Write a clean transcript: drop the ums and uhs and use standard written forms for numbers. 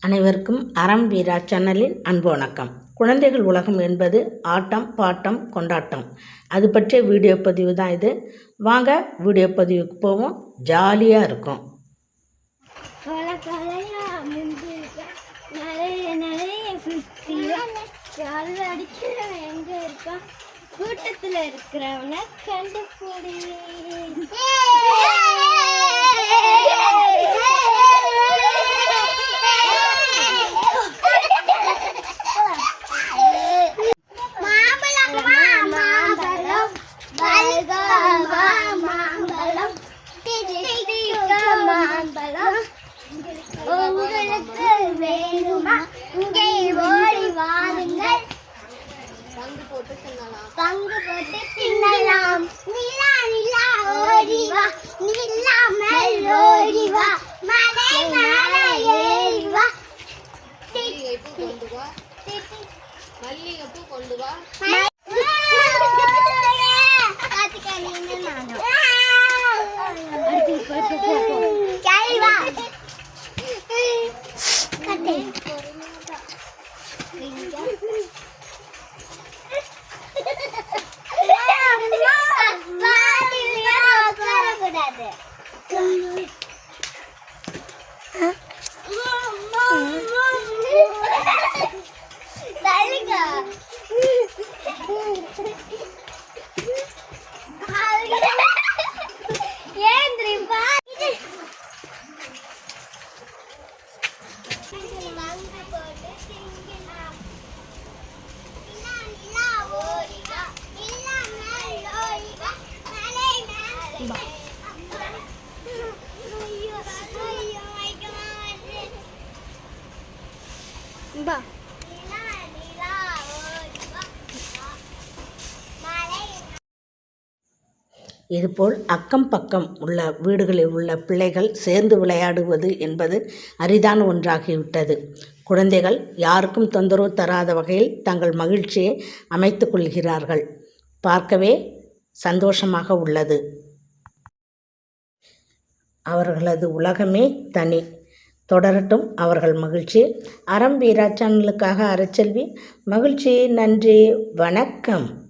அனைவருக்கும் அறம் வீரா சேனலின் அன்பு வணக்கம். குழந்தைகள் உலகம் என்பது ஆட்டம் பாட்டம் கொண்டாட்டம். அது பற்றிய வீடியோ பதிவு தான் இது. வாங்க வீடியோ பதிவுக்கு போவோம். ஜாலியாக இருக்கும். கூட்டத்தில் இருக்கிறவன கண்டுபிடி. உங்களுக்கு வேணுமா? இங்கே ஓடி வாருங்கள். பங்கு போட்டு தின்னலாம். நிலா நிலா ஓடி வா, நில்லாமல் ஓடி வா, மலை மலை ஏறி வா. மல்லிகைப்பூ கொண்டு வா. இதுபோல் அக்கம் பக்கம் உள்ள வீடுகளில் உள்ள பிள்ளைகள் சேர்ந்து விளையாடுவது என்பது அரிதான ஒன்றாகிவிட்டது. குழந்தைகள் யாருக்கும் தொந்தரவு தராத வகையில் தங்கள் மகிழ்ச்சியை அமைத்து கொள்கிறார்கள். பார்க்கவே சந்தோஷமாக உள்ளது. அவர்களது உலகமே தனி. தொடரட்டும் அவர்கள் மகிழ்ச்சி. அறம் வீரா சேனலுக்காக அறச்செல்வி. மகிழ்ச்சி. நன்றி. வணக்கம்.